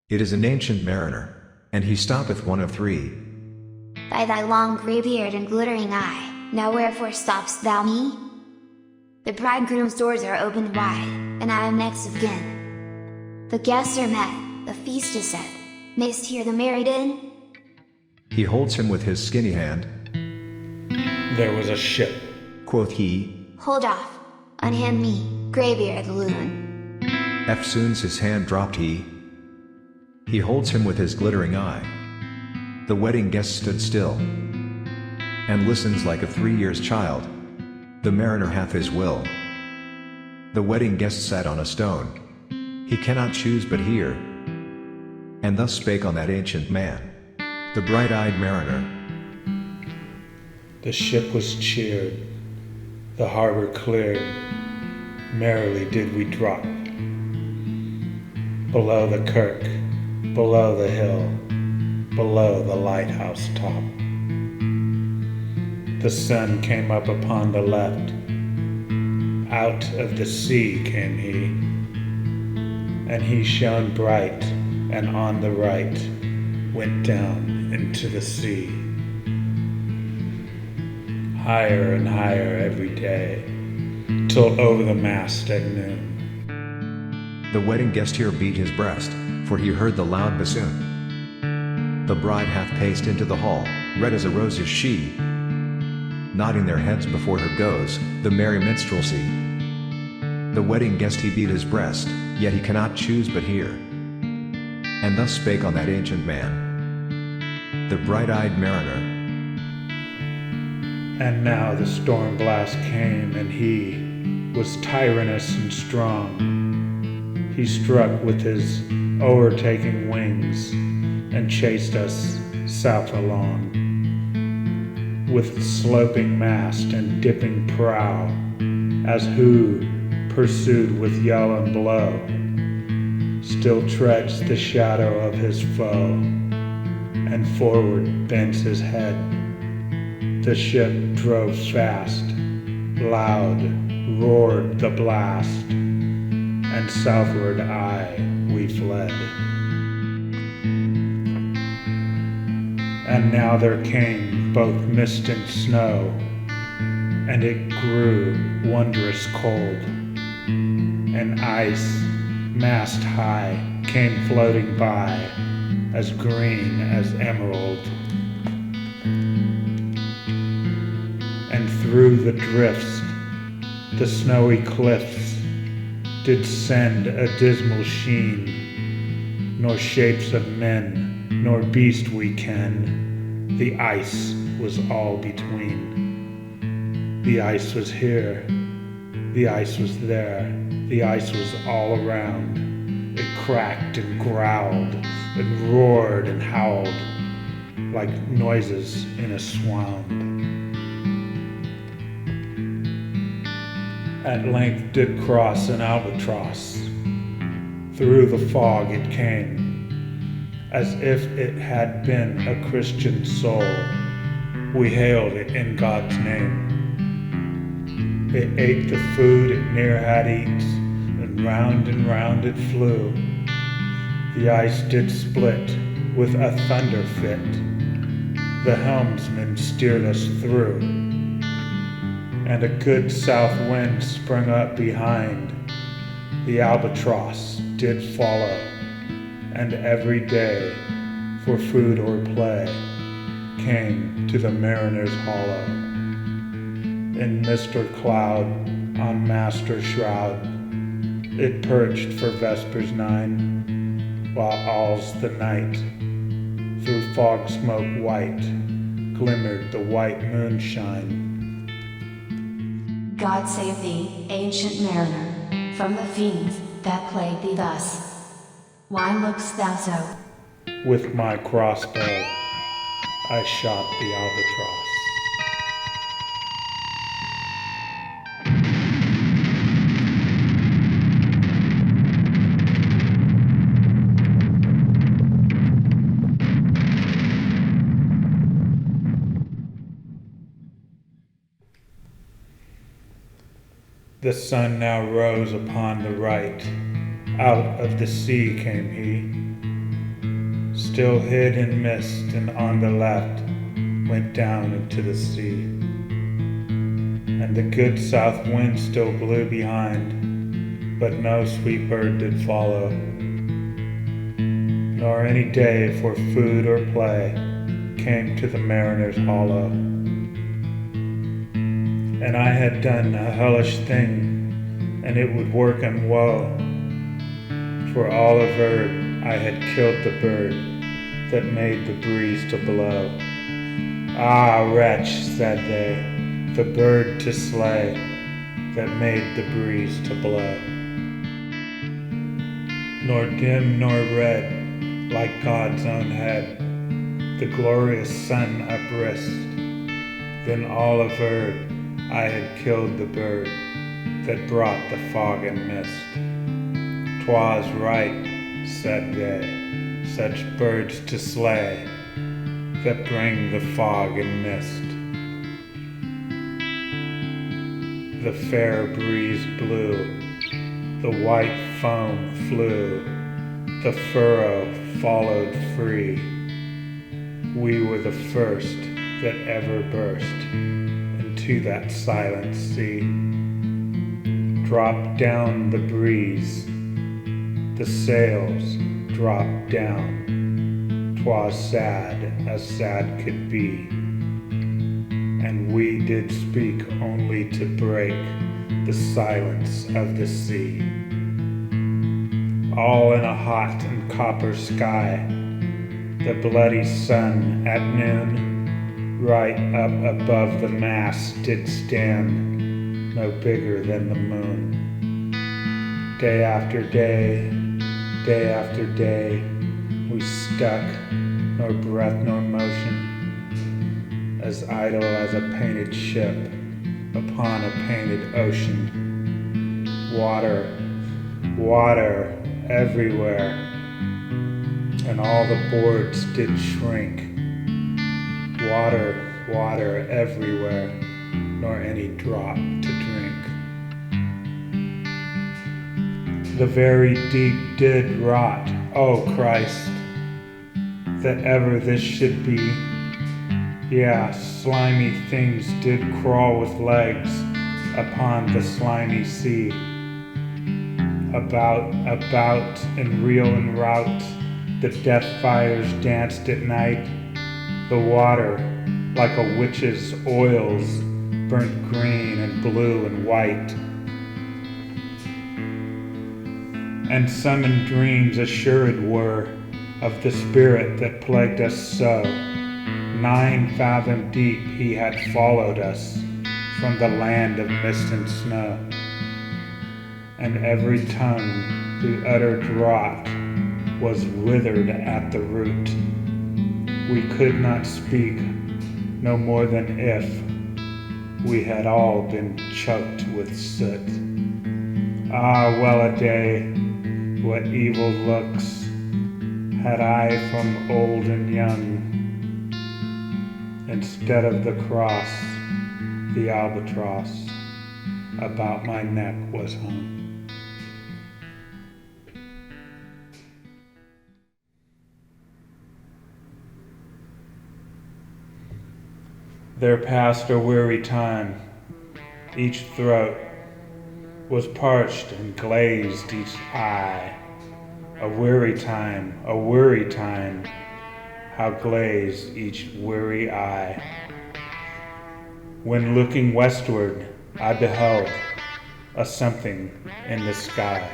It is an ancient mariner, and he stoppeth one of three. By thy long grey beard and glittering eye, now wherefore stopp'st thou me? The bridegroom's doors are opened wide, and I am next of kin. The guests are met, the feast is set, mayst hear the married in? He holds him with his skinny hand. There was a ship, Quoth he. Hold off, unhand me, greybeard loon. Eftsoons his hand dropped he. He holds him with his glittering eye. The wedding guest stood still, and listens like a 3 years child. The mariner hath his will. The wedding guest sat on a stone. He cannot choose but hear. And thus spake on that ancient man, the bright-eyed mariner. the ship was cheered, the harbor cleared, merrily did we drop. Below the kirk, below the hill, below the lighthouse top. The sun came up upon the left, out of the sea came he, and he shone bright, and on the right went down into the sea. Higher and higher every day, till over the mast at noon. The wedding guest here beat his breast, for he heard the loud bassoon. The bride hath paced into the hall, red as a rose is she. Nodding their heads before her goes the merry minstrelsy. The wedding guest he beat his breast, yet he cannot choose but hear. And thus spake on that ancient man, the bright-eyed mariner. And now the storm blast came, and he was tyrannous and strong. He struck with his o'ertaking wings, and chased us south along. With sloping mast and dipping prow, as who, pursued with yell and blow, still treads the shadow of his foe, and forward bends his head. The ship drove fast, loud roared the blast, and southward aye we fled. And now there came both mist and snow, and it grew wondrous cold, and ice, mast high, came floating by, as green as emerald. And through the drifts, the snowy cliffs, did send a dismal sheen, nor shapes of men, nor beast we ken, the ice was all between. The ice was here, the ice was there, the ice was all around. It cracked and growled, and roared and howled, like noises in a swound. At length did cross an albatross. Through the fog it came, as if it had been a Christian soul. We hailed it in God's name. It ate the food it ne'er had eat, and round it flew. The ice did split with a thunder fit. The helmsman steered us through, and a good south wind sprung up behind. The albatross did follow, and every day, for food or play, came to the mariner's hollow. In mist or cloud, on mast or shroud, it perched for vespers 9, while all's the night, through fog smoke white, glimmered the white moonshine. God save thee, ancient mariner, from the fiends that plague thee thus. Why look'st thou so? With my crossbow, I shot the albatross. The sun now rose upon the right. Out of the sea came he. still hid in mist, and on the left went down into the sea. And the good south wind still blew behind, but no sweet bird did follow, nor any day for food or play came to the mariner's hollow. And I had done a hellish thing, and it would work in woe, for all averred I had killed the bird that made the breeze to blow. Ah, wretch, said they, the bird to slay that made the breeze to blow. Nor dim nor red, like God's own head, the glorious sun uprist. Then all averred I had killed the bird that brought the fog and mist. 'Twas right, said they, such birds to slay that bring the fog and mist. The fair breeze blew, the white foam flew, the furrow followed free. We were the first that ever burst into that silent sea. Dropped down the breeze, the sails dropped down. 'Twas sad as sad could be, and we did speak only to break the silence of the sea. All in a hot and copper sky, the bloody sun at noon, right up above the mast did stand, no bigger than the moon. Day after day after day, we stuck, nor breath nor motion, as idle as a painted ship upon a painted ocean. Water, water everywhere, and all the boards did shrink. Water, water everywhere, nor any drop to drink. The very deep did rot, O Christ, that ever this should be. Yeah, slimy things did crawl with legs upon the slimy sea. About, in reel and rout, the death fires danced at night. The water, like a witch's oils, burnt green and blue and white. And some in dreams assured were of the spirit that plagued us so. 9 fathom deep he had followed us from the land of mist and snow. And every tongue who uttered rot was withered at the root. We could not speak, no more than if we had all been choked with soot. Ah, well a day, what evil looks had I from old and young. Instead of the cross, the albatross about my neck was hung. There passed a weary time, each throat was parched and glazed each eye. A weary time, how glazed each weary eye. When looking westward, I beheld a something in the sky.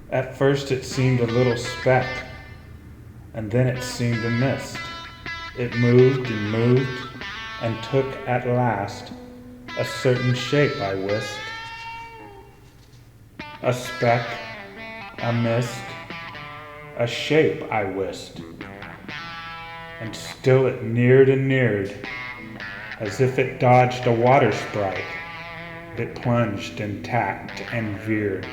At first it seemed a little speck, and then it seemed a mist. It moved and took at last a certain shape, I wist. A speck, a mist, a shape, I wist. And still it neared and neared, as if it dodged a water sprite. It plunged and tacked and veered,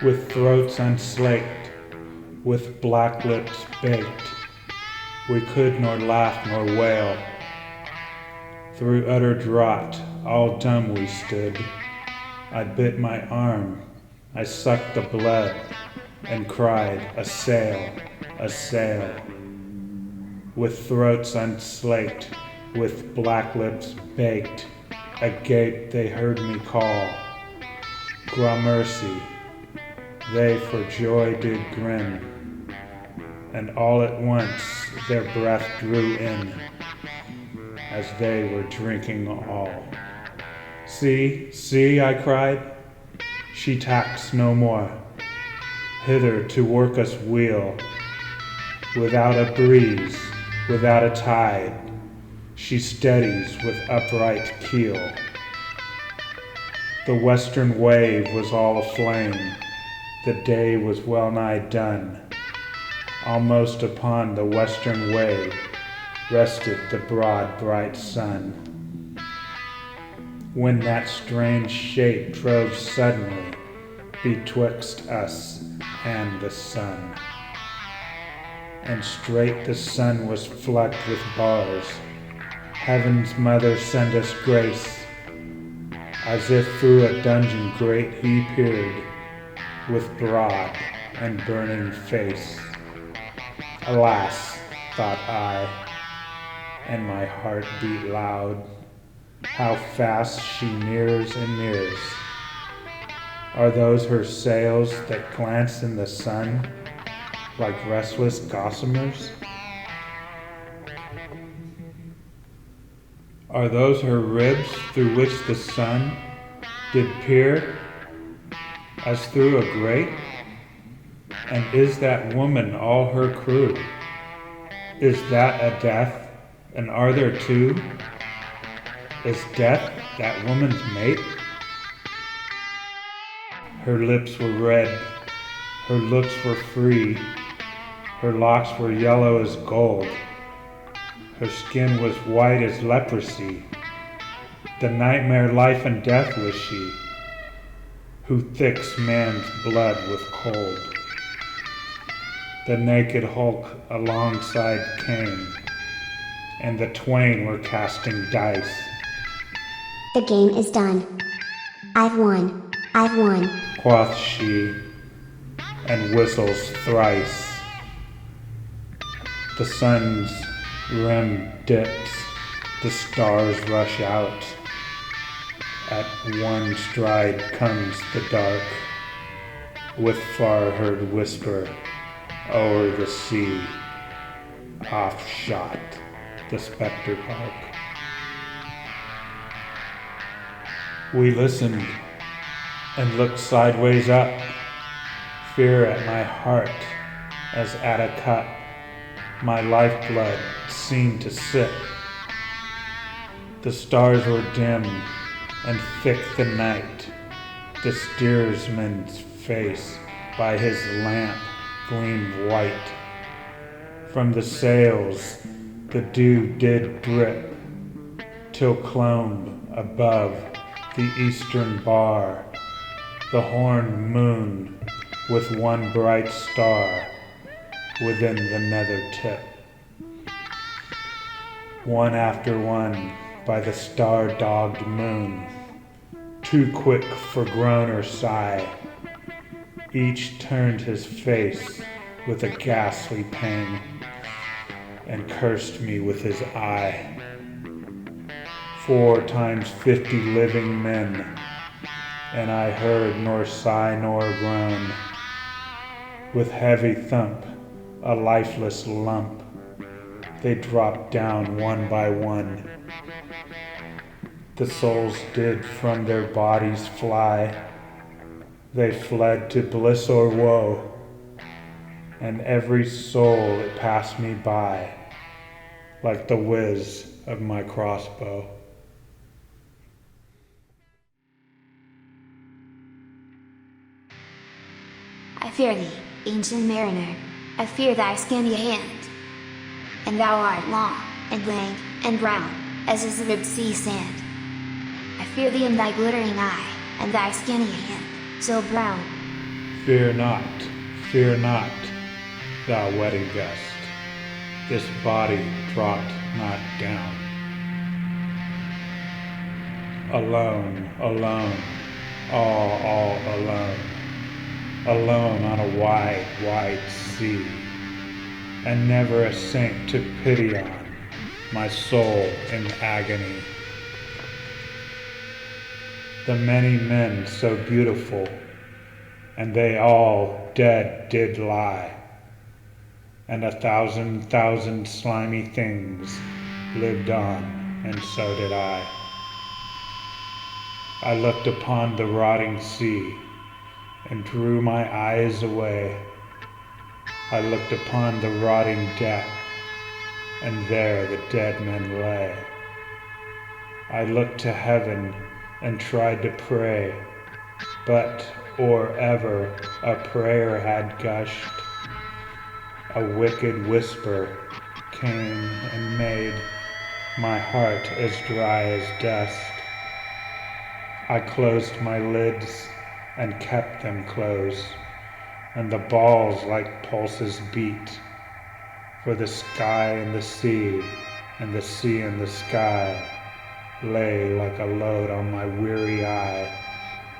with throats unslaked, with black lips baked. We could nor laugh nor wail. Through utter draught, all dumb we stood. I bit my arm, I sucked the blood, and cried, "A sail, a sail." With throats unslaked, with black lips baked, agape they heard me call, "Gramercy." They for joy did grin, and all at once their breath drew in, as they were drinking all. "See, see," I cried, "she tacks no more, hither to work us weal. Without a breeze, without a tide, she steadies with upright keel." The western wave was all aflame, the day was well nigh done. Almost upon the western wave rested the broad bright sun, when that strange shape drove suddenly betwixt us and the sun. And straight the sun was flecked with bars. Heaven's mother send us grace. As if through a dungeon grate he peered, with broad and burning face. Alas, thought I, and my heart beat loud, how fast she nears and nears. Are those her sails that glance in the sun, like restless gossamers? Are those her ribs through which the sun did peer, as through a grate? And is that woman all her crew? Is that a death, and are there two? Is death that woman's mate? Her lips were red, her looks were free, her locks were yellow as gold, her skin was white as leprosy. The nightmare life and death was she, who thicks man's blood with cold. The naked hulk alongside came, and the twain were casting dice. "The game is done. I've won, I've won," quoth she, and whistles thrice. The sun's rim dips, the stars rush out. At one stride comes the dark, with far-heard whisper o'er the sea. Off shot the spectre park. We listened and looked sideways up, fear at my heart as at a cup my lifeblood seemed to sip. The stars were dim and thick the night, the steersman's face by his lamp gleamed white. From the sails the dew did drip, till clomb above the eastern bar the horned moon with one bright star within the nether tip. One after one by the star-dogged moon, too quick for groan or sigh, each turned his face with a ghastly pang, and cursed me with his eye. 4 times 50 living men, and I heard nor sigh nor groan. With heavy thump, a lifeless lump, they dropped down one by one. The souls did from their bodies fly, they fled to bliss or woe, and every soul it passed me by, like the whiz of my crossbow. I fear thee, ancient mariner, I fear thy skinny hand. And thou art long, and lank, and brown, as is the ribbed sea sand. I fear thee in thy glittering eye, and thy skinny hand, so brown. Fear not, thou wedding guest, this body dropped not down. Alone, alone, all alone, alone on a wide, wide sea, and never a saint took pity on my soul in agony. The many men so beautiful, and they all dead did lie, and 1,000 slimy things lived on, and so did I. I looked upon the rotting sea, and drew my eyes away. I looked upon the rotting deck, and there the dead men lay. I looked to heaven and tried to pray, but or ever a prayer had gushed, a wicked whisper came and made my heart as dry as dust. I closed my lids and kept them closed, and the balls like pulses beat, for the sky and the sea, and the sea and the sky lay like a load on my weary eye,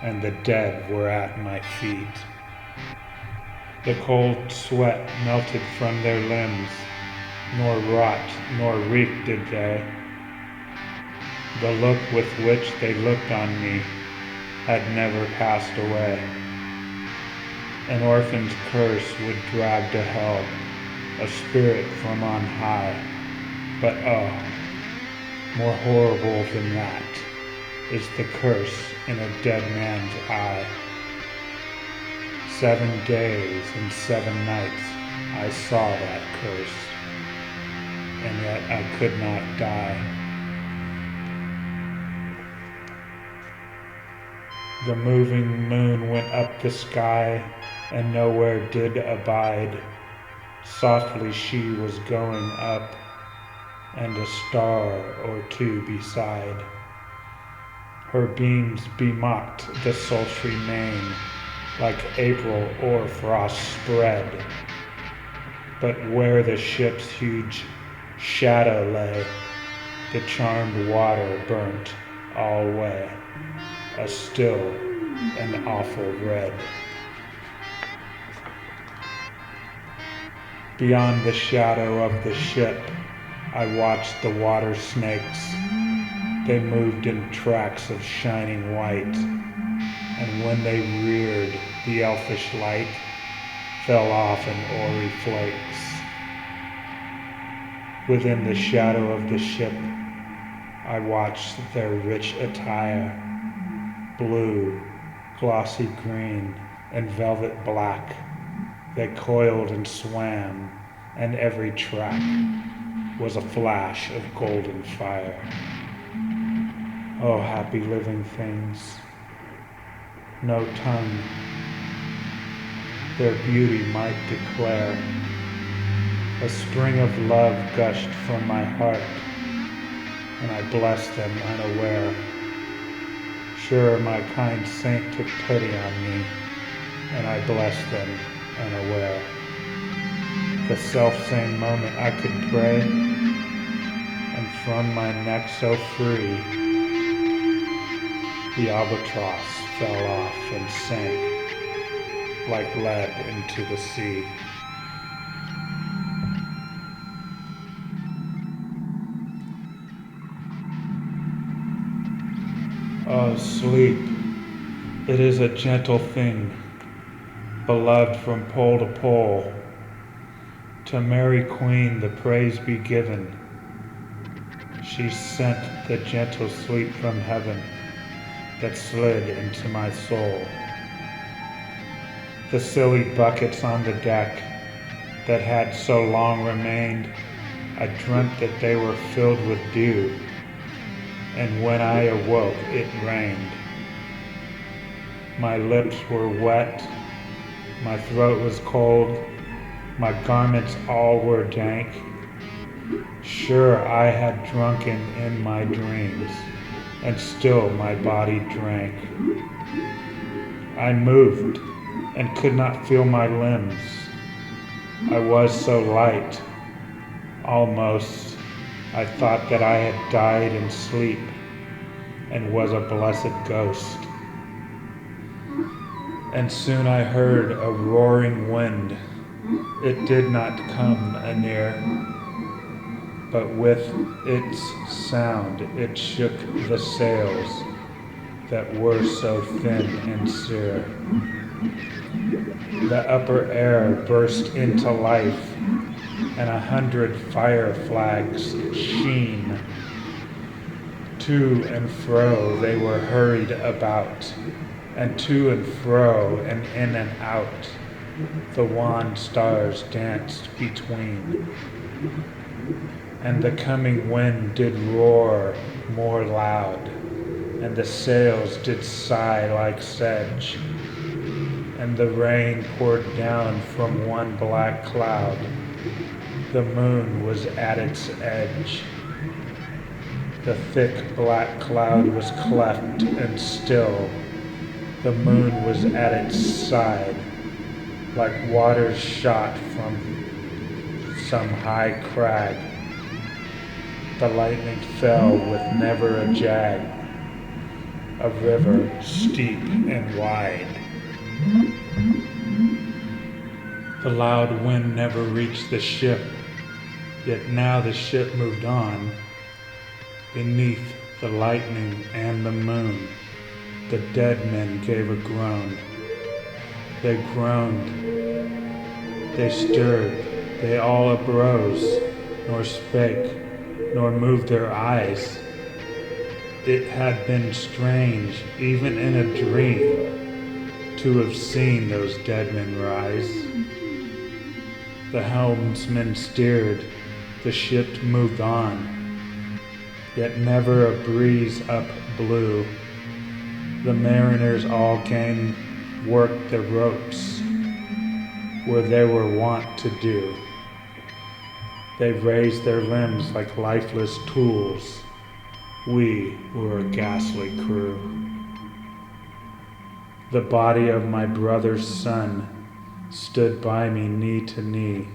and the dead were at my feet. The cold sweat melted from their limbs, nor rot nor reek did they. The look with which they looked on me had never passed away. An orphan's curse would drag to hell a spirit from on high, but oh, more horrible than that is the curse in a dead man's eye. 7 days and 7 nights I saw that curse, and yet I could not die. The moving moon went up the sky, and nowhere did abide. Softly she was going up, and a star or two beside. Her beams bemocked the sultry main, like April o'er frost spread. But where the ship's huge shadow lay, the charmed water burnt alway, a still and awful red. Beyond the shadow of the ship, I watched the water snakes. They moved in tracks of shining white, and when they reared, the elfish light fell off in hoary flakes. Within the shadow of the ship, I watched their rich attire, blue, glossy green, and velvet black. They coiled and swam, and every track was a flash of golden fire. Oh, happy living things, no tongue their beauty might declare. A spring of love gushed from my heart, and I blessed them unaware. Sure, my kind saint took pity on me, and I blessed them unaware. The self-same moment I could pray, and from my neck so free, the albatross fell off and sank like lead into the sea. Oh, sleep, it is a gentle thing, beloved from pole to pole. To Mary Queen the praise be given. She sent the gentle sleep from heaven that slid into my soul. The silly buckets on the deck that had so long remained, I dreamt that they were filled with dew, and when I awoke it rained. My lips were wet, my throat was cold, my garments all were dank. Sure, I had drunken in my dreams, and still my body drank. I moved and could not feel my limbs. I was so light, almost I thought that I had died in sleep and was a blessed ghost. And soon I heard a roaring wind. It did not come anear, but with its sound it shook the sails that were so thin and sere. The upper air burst into life, and 100 fire flags sheen. To and fro they were hurried about, and to and fro and in and out the wan stars danced between. And the coming wind did roar more loud, and the sails did sigh like sedge, and the rain poured down from one black cloud. The moon was at its edge. The thick black cloud was cleft and still. The moon was at its side, like waters shot from some high crag. The lightning fell with never a jag, a river steep and wide. The loud wind never reached the ship, yet now the ship moved on. Beneath the lightning and the moon, the dead men gave a groan. They groaned, they stirred, they all uprose, nor spake, nor moved their eyes. It had been strange, even in a dream, to have seen those dead men rise. The helmsman steered, the ship moved on, yet never a breeze up blew. The mariners all came, worked the ropes where they were wont to do. They raised their limbs like lifeless tools. We were a ghastly crew. The body of my brother's son stood by me knee to knee.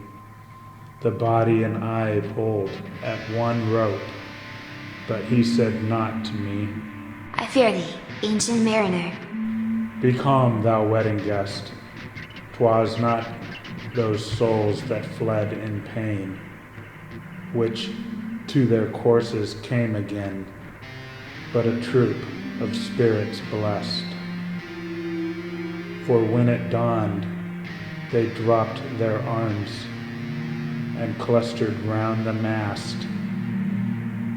The body and I pulled at one rope, but he said not to me, I fear thee, ancient mariner. Be calm, thou wedding guest. 'Twas not those souls that fled in pain, which to their courses came again, but a troop of spirits blessed. For when it dawned, they dropped their arms and clustered round the mast.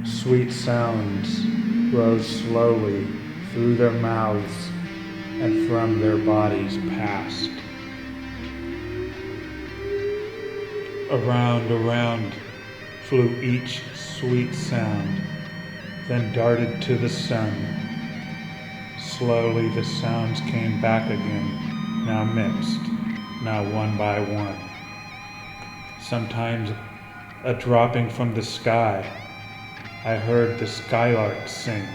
Sweet sounds rose slowly through their mouths and from their bodies passed. Around, around flew each sweet sound, then darted to the sun. Slowly the sounds came back again, now mixed, now one by one. Sometimes a dropping from the sky, I heard the skylark sing.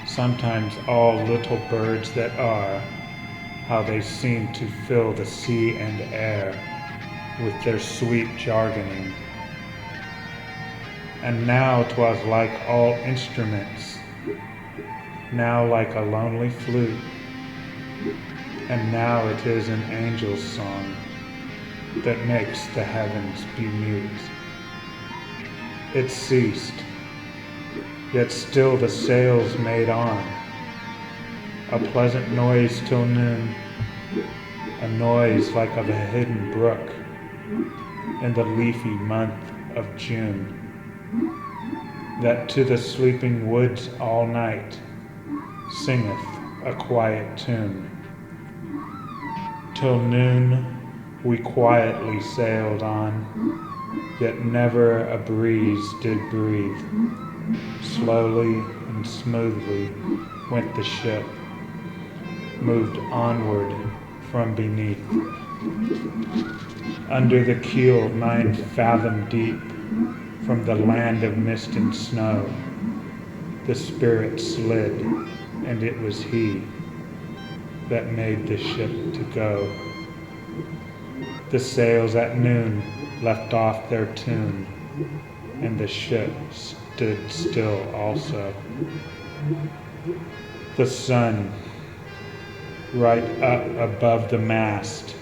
Sometimes all little birds that are, how they seem to fill the sea and air with their sweet jargoning. And now 'twas like all instruments, now like a lonely flute, and now it is an angel's song that makes the heavens be mute. It ceased, yet still the sails made on, a pleasant noise till noon, a noise like of a hidden brook in the leafy month of June, that to the sleeping woods all night singeth a quiet tune. Till noon we quietly sailed on, yet never a breeze did breathe. Slowly and smoothly went the ship, moved onward from beneath. Under the keel 9 fathom deep, from the land of mist and snow, the spirit slid, and it was he that made the ship to go. The sails at noon left off their tune, and the ship stood still also. The sun right up above the mast,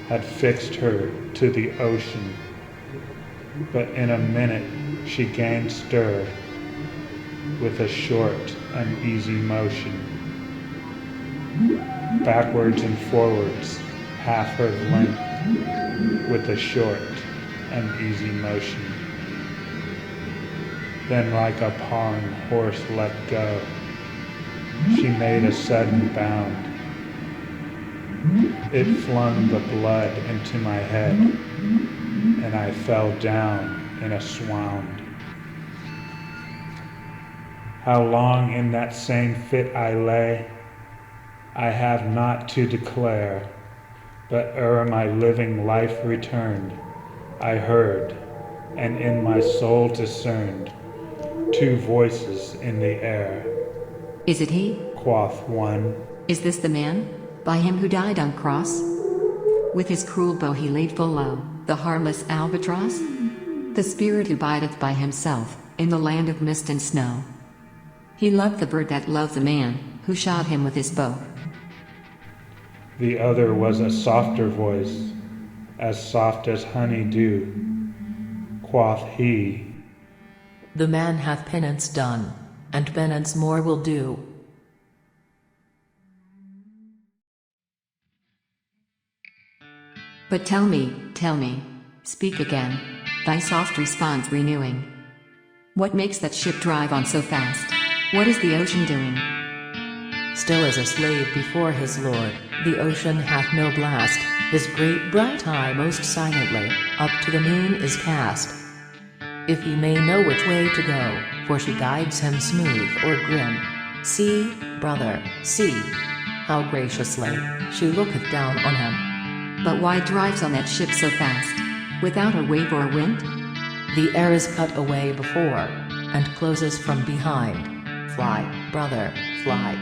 had fixed her to the ocean, but in a minute she gained stir with a short, uneasy motion, backwards and forwards, half her length, with a short, uneasy motion. Then, like a pawing horse let go, she made a sudden bound. It flung the blood into my head, and I fell down in a swound. How long in that same fit I lay, I have not to declare, but ere my living life returned, I heard, and in my soul discerned, two voices in the air. Is it he? Quoth one. Is this the man? By him who died on cross? With his cruel bow he laid full low the harmless albatross? The spirit who bideth by himself in the land of mist and snow. He loved the bird that loved the man who shot him with his bow. The other was a softer voice, as soft as honey dew. Quoth he, The man hath penance done, and penance more will do. But tell me, speak again, thy soft response renewing. What makes that ship drive on so fast? What is the ocean doing? Still as a slave before his lord, the ocean hath no blast, his great bright eye most silently, up to the moon is cast. If he may know which way to go, for she guides him smooth or grim. See, brother, see, how graciously she looketh down on him. But why drives on that ship so fast, without a wave or wind? The air is cut away before, and closes from behind. Fly, brother, fly,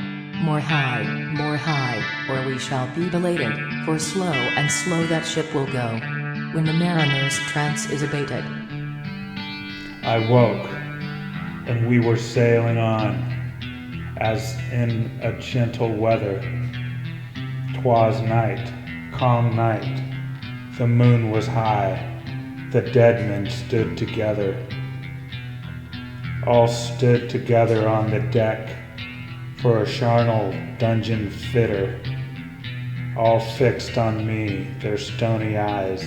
more high, or we shall be belated, for slow and slow that ship will go, when the mariner's trance is abated. I woke, and we were sailing on, as in a gentle weather. 'Twas night, calm night, the moon was high, the dead men stood together. All stood together on the deck, for a charnel dungeon fitter. All fixed on me their stony eyes,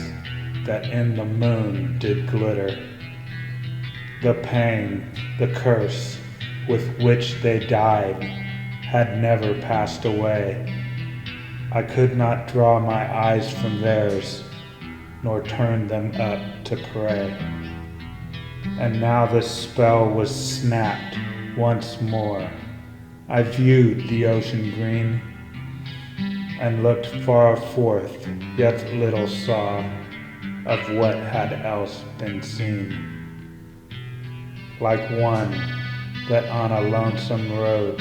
that in the moon did glitter. The pang, the curse, with which they died, had never passed away. I could not draw my eyes from theirs, nor turn them up to pray. And now the spell was snapped once more. I viewed the ocean green, and looked far forth, yet little saw of what had else been seen. Like one that on a lonesome road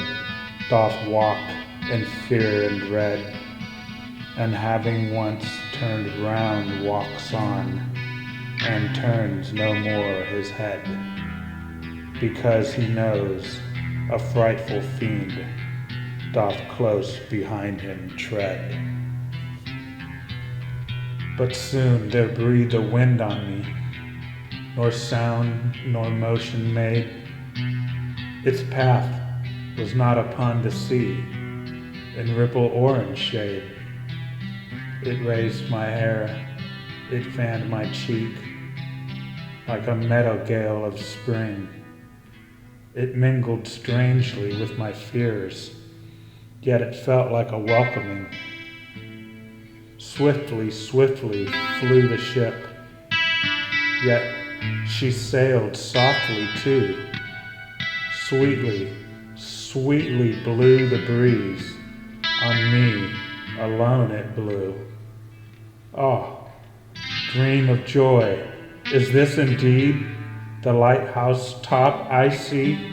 doth walk in fear and dread, and having once turned round walks on, and turns no more his head, because he knows a frightful fiend doth close behind him tread. But soon there breathed a wind on me, nor sound nor motion made. Its path was not upon the sea, in ripple or in shade. It raised my hair, it fanned my cheek, like a meadow gale of spring. It mingled strangely with my fears, yet it felt like a welcoming. Swiftly, swiftly flew the ship, yet she sailed softly too. Sweetly, sweetly blew the breeze, on me alone it blew. Oh, dream of joy, is this indeed the lighthouse top I see?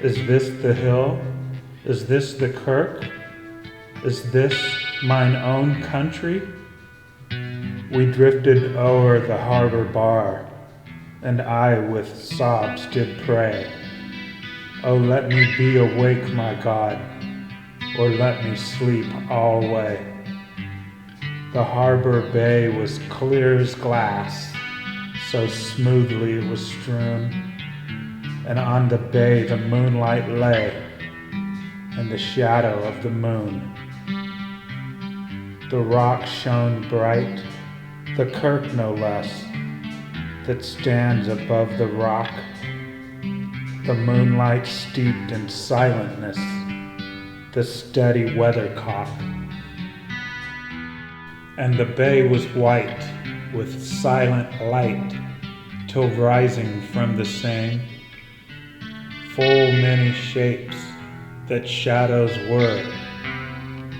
Is this the hill? Is this the kirk? Is this mine own country? We drifted o'er the harbor bar, and I with sobs did pray, Oh, let me be awake, my God, or let me sleep alway. The harbor bay was clear as glass, so smoothly it was strewn, and on the bay the moonlight lay, and the shadow of the moon. The rock shone bright, the kirk no less, that stands above the rock, the moonlight steeped in silentness, the steady weathercock. And the bay was white with silent light, till rising from the same, full many shapes that shadows were,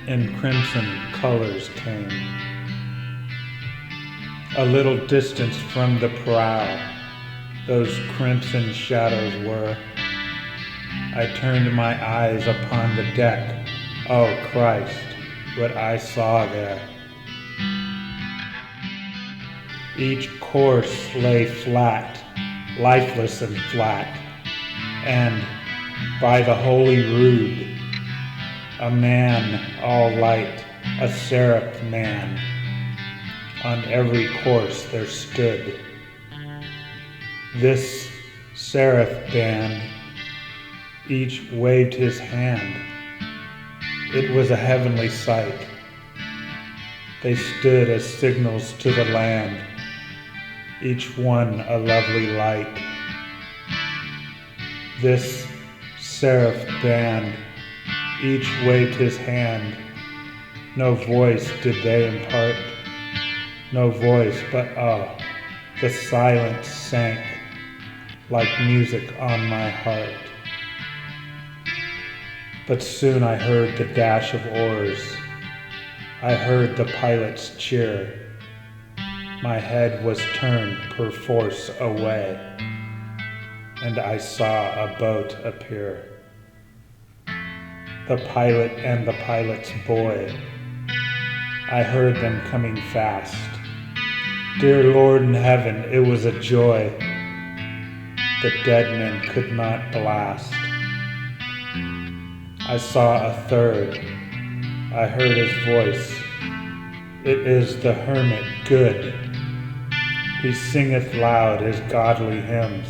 in crimson colors came. A little distance from the prow, those crimson shadows were. I turned my eyes upon the deck. Oh Christ, what I saw there. Each course lay flat, lifeless and flat, and by the holy rood, a man all light, a seraph man, on every course there stood. This seraph band, each waved his hand. It was a heavenly sight. They stood as signals to the land, each one a lovely light. This seraph band, each waved his hand. No voice did they impart, no voice, but the silence sank like music on my heart. But soon I heard the dash of oars, I heard the pilot's cheer. My head was turned perforce away, and I saw a boat appear. The pilot and the pilot's boy, I heard them coming fast. Dear Lord in heaven, it was a joy the dead men could not blast. I saw a third, I heard his voice. It is the hermit good. He singeth loud his godly hymns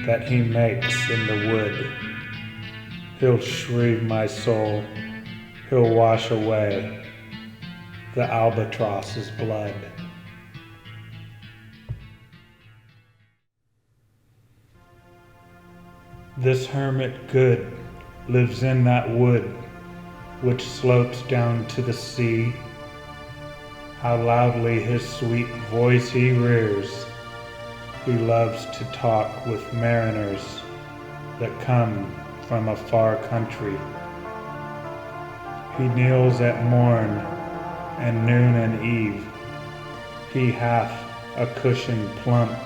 that he makes in the wood. He'll shrieve my soul, he'll wash away the albatross's blood. This hermit good lives in that wood which slopes down to the sea. How loudly his sweet voice he rears. He loves to talk with mariners that come from a far country. He kneels at morn and noon and eve. He hath a cushion plump.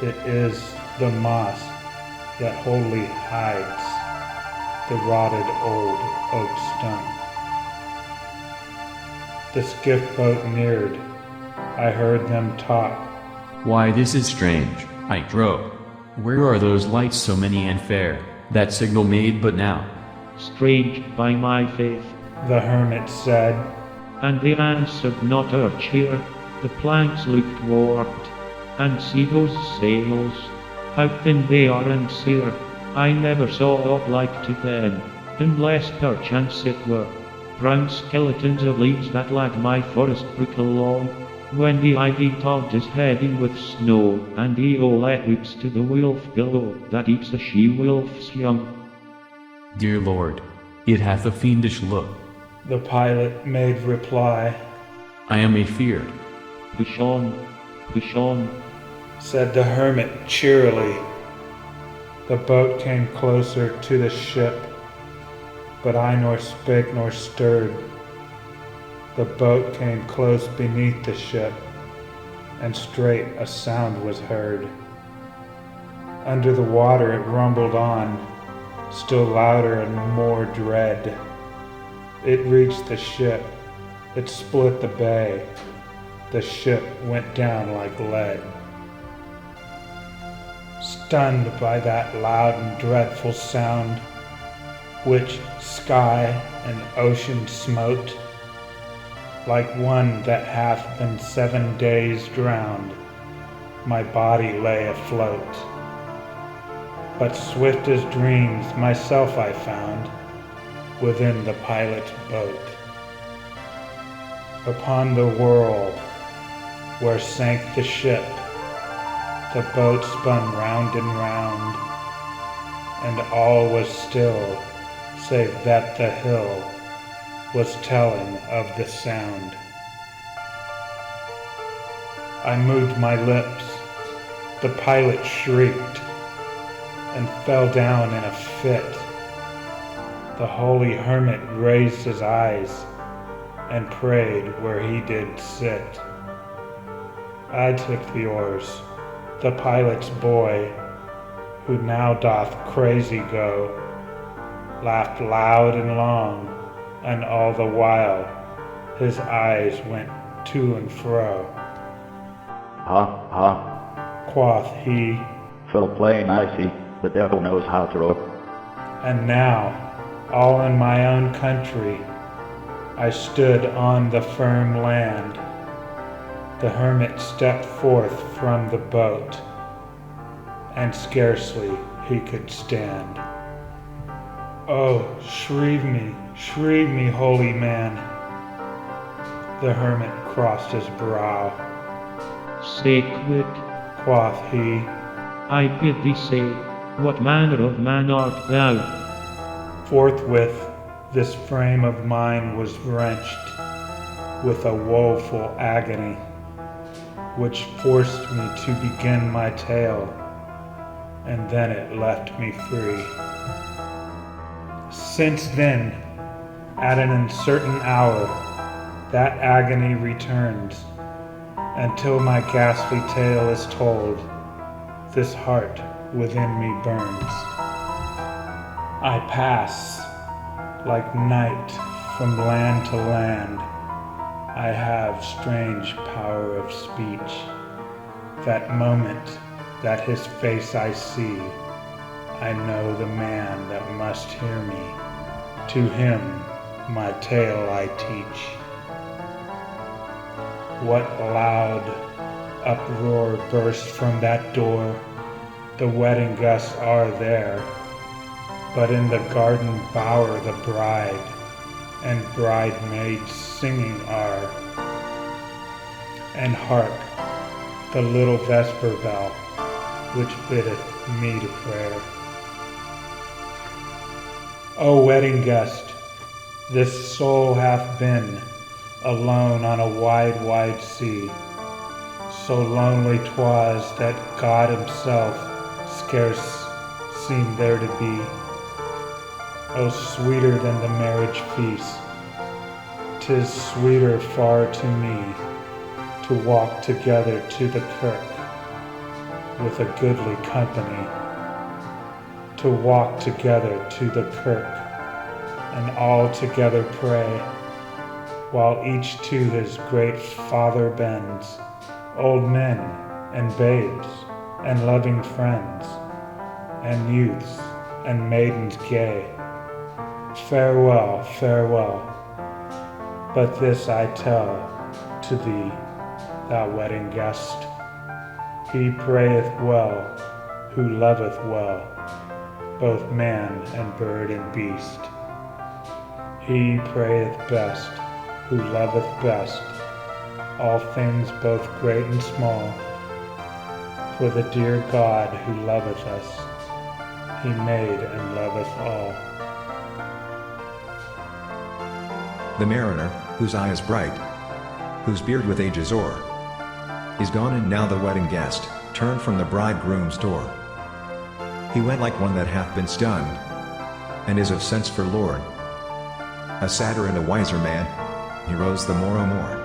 It is the moss that wholly hides the rotted old oak stump. The skiff boat neared. I heard them talk. Why, this is strange, I trow. Where are those lights so many and fair, that signal made but now? Strange, by my faith, the hermit said. And they answered not our cheer. The planks looked warped, and see those sails, how thin they are and sere. I never saw aught like to them, unless perchance it were brown skeletons of leaves that lag my forest brook along, when the ivy tod is heavy with snow, and Eolet weeps to the wolf below, that eats the she-wolf's young. Dear Lord, it hath a fiendish look. The pilot made reply. I am afeard. Push on, said the hermit cheerily. The boat came closer to the ship, but I nor spake nor stirred. The boat came close beneath the ship, and straight a sound was heard. Under the water it rumbled on, still louder and more dread. It reached the ship, it split the bay, the ship went down like lead. Stunned by that loud and dreadful sound, which sky and ocean smote, like one that hath been 7 days drowned, my body lay afloat. But swift as dreams myself I found within the pilot's boat. Upon the whirl where sank the ship, the boat spun round and round, and all was still, save that the hill was telling of the sound. I moved my lips, the pilot shrieked, and fell down in a fit. The holy hermit raised his eyes, and prayed where he did sit. I took the oars, the pilot's boy, who now doth crazy go, laughed loud and long, and all the while his eyes went to and fro. Ha, ha, Quoth he, full plain I see, the devil knows how to row. and now, all in my own country, I stood on the firm land. The hermit stepped forth from the boat, and scarcely he could stand. Oh, shrieve me, holy man. The hermit crossed his brow. Sacred, Quoth he, I bid thee say, what manner of man art thou? forthwith this frame of mine was wrenched with a woeful agony, which forced me to begin my tale, and then it left me free. Since then, at an uncertain hour, that agony returns, until my ghastly tale is told, this heart within me burns. I pass, like night, from land to land. I have strange power of speech. That moment that his face I see, I know the man that must hear me. To him my tale I teach. What loud uproar burst from that door? The wedding guests are there, but in the garden bower the bride and bridemaids singing are. And hark, the little vesper bell, which biddeth me to prayer. O wedding guest, this soul hath been alone on a wide, wide sea. So lonely 'twas that God himself scarce seemed there to be. O sweeter than the marriage feast, 'tis sweeter far to me to walk together to the kirk with a goodly company, to walk together to the kirk and all together pray, while each to his great Father bends, old men and babes and loving friends, and youths and maidens gay. Farewell, farewell, but this I tell to thee, thou wedding guest, he prayeth well who loveth well, both man and bird and beast. He prayeth best who loveth best all things both great and small, for the dear God who loveth us, he made and loveth all. The mariner, whose eye is bright, whose beard with age is o'er, is gone, and now the wedding guest turned from the bridegroom's door. He went like one that hath been stunned, and is of sense forlorn. A sadder and a wiser man, he rose the morrow more.